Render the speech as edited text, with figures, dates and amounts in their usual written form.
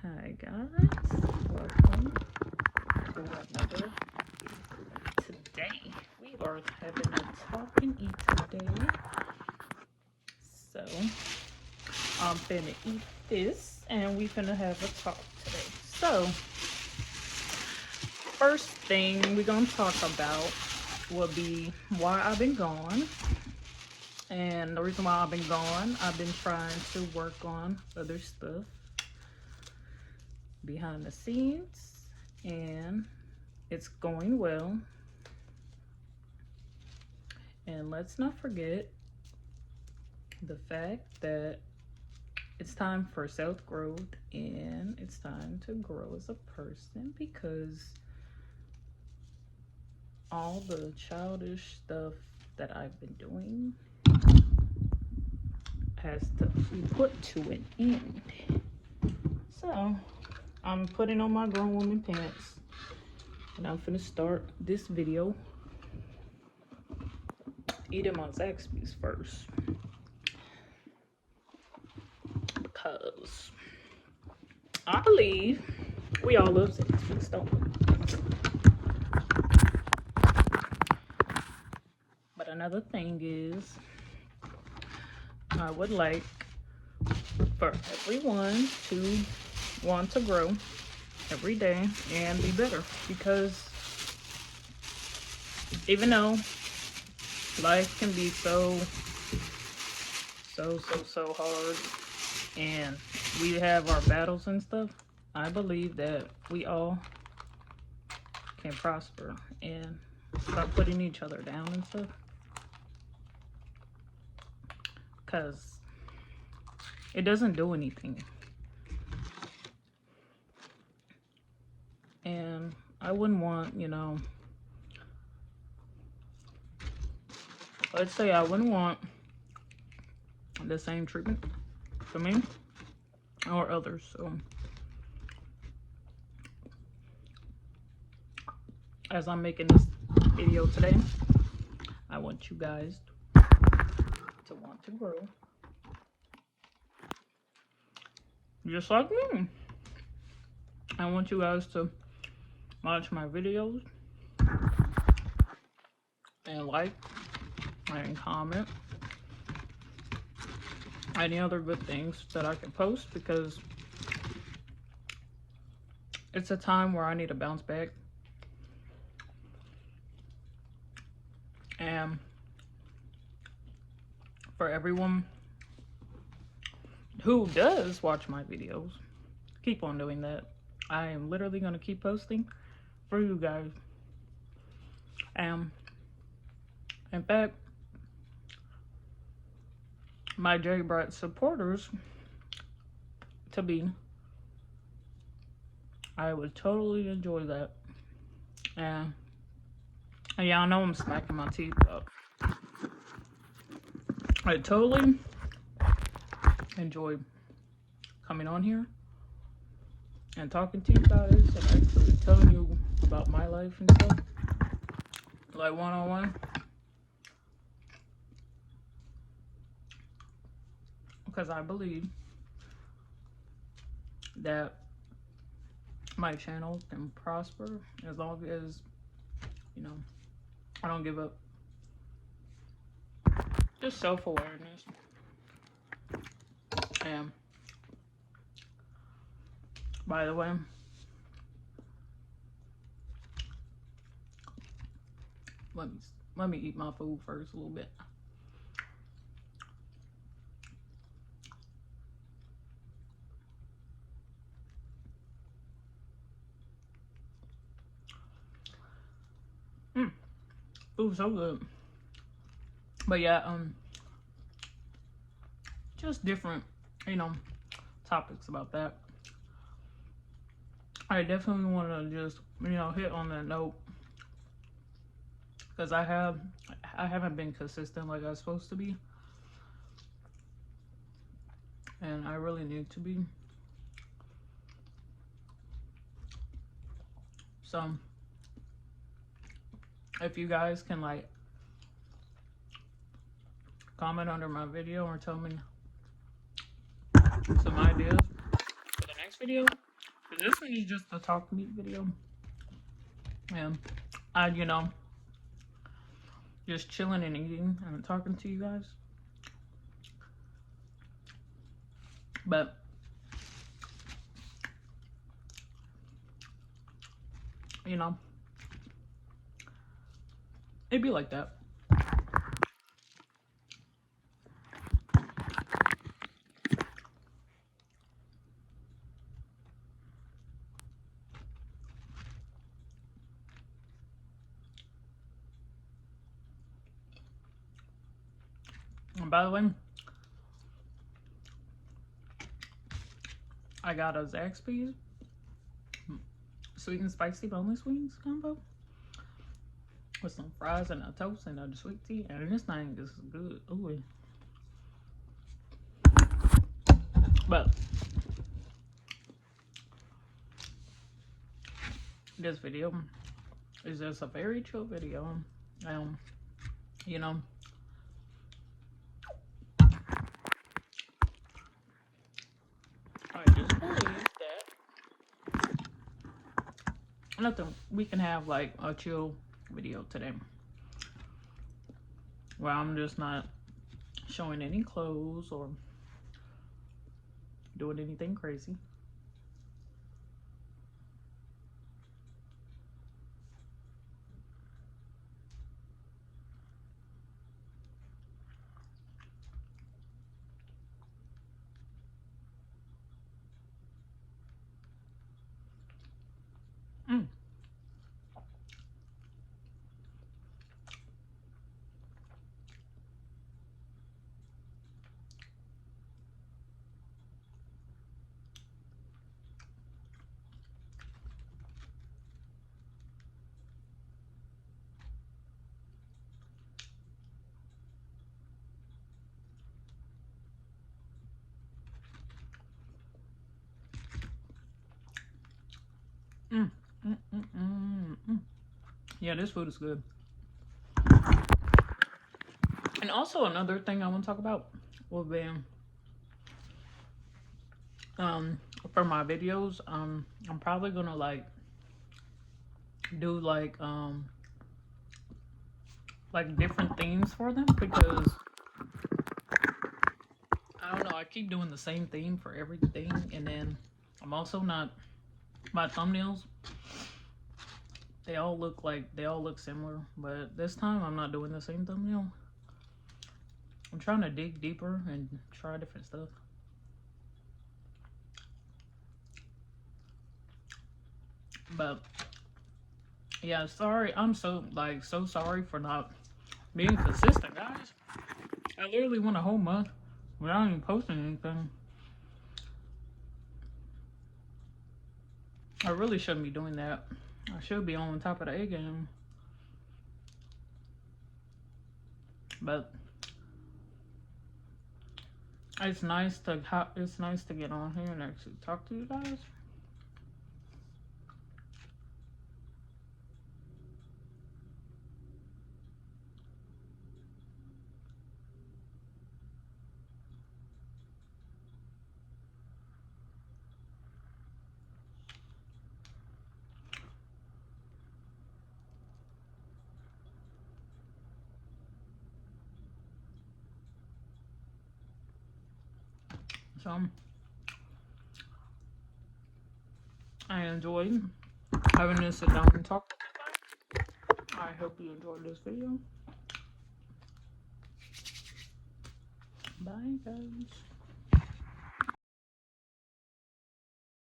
Hi guys, welcome to another. Today we are having a talk and eat today. So I'm finna eat this and we finna have a talk today. So first thing we're gonna talk about will be why I've been gone. And the reason why I've been gone, I've been trying to work on other stuff behind the scenes and it's going well. And let's not forget the fact that it's time for self-growth and it's time to grow as a person, because all the childish stuff that I've been doing has to be put to an end. So I'm putting on my grown woman pants and I'm finna start this video eating my Zaxbys first, because I believe we all love Zaxbys, don't we? But another thing is, I would like for everyone to want to grow every day and be better, because even though life can be so hard and we have our battles and stuff, I believe that we all can prosper and stop putting each other down and stuff, because it doesn't do anything. And I wouldn't want, let's say I wouldn't want the same treatment for me or others. So as I'm making this video today, I want you guys to want to grow just like me. I want you guys to watch my videos and like and comment any other good things that I can post, because it's a time where I need to bounce back. And for everyone who does watch my videos, keep on doing that. I am literally going to keep posting for you guys. In fact, my J Brat supporters to be, I would totally enjoy that. And yeah, I know I'm smacking my teeth up. I totally enjoy coming on here and talking to you guys and actually telling you about my life and stuff, like one-on-one, because I believe that my channel can prosper as long as, I don't give up. Just self-awareness. And by the way, let me eat my food first a little bit. Food's so good. But yeah, just different, topics about that. I definitely want to just, hit on that note, because I haven't been consistent like I was supposed to be, and I really need to be. So if you guys can comment under my video or tell me some ideas for the next video, This one is just a talk meat video. And I, you know, just chilling and eating and talking to you guys. But you know, it'd be like that. And by the way, I got a Zaxbys sweet and spicy boneless wings combo with some fries and a toast and a sweet tea, and this thing is good. Ooh. But this video is just a very chill video. You know, I just believe that nothing, we can have like a chill video today where I'm just not showing any clothes or doing anything crazy. Yeah, this food is good. And also another thing I want to talk about will be for my videos, I'm probably gonna like do like different themes for them, because I don't know, I keep doing the same theme for everything, and then I'm also not, my thumbnails, they all look similar, but this time I'm not doing the same thumbnail. I'm trying to dig deeper and try different stuff. But yeah, sorry, I'm so sorry for not being consistent, guys. I literally went a whole month without even posting anything. I really shouldn't be doing that. I should be on top of the A game. But it's nice to get on here and actually talk to you guys. So I enjoyed having to sit down and talk. I hope you enjoyed this video. Bye, guys.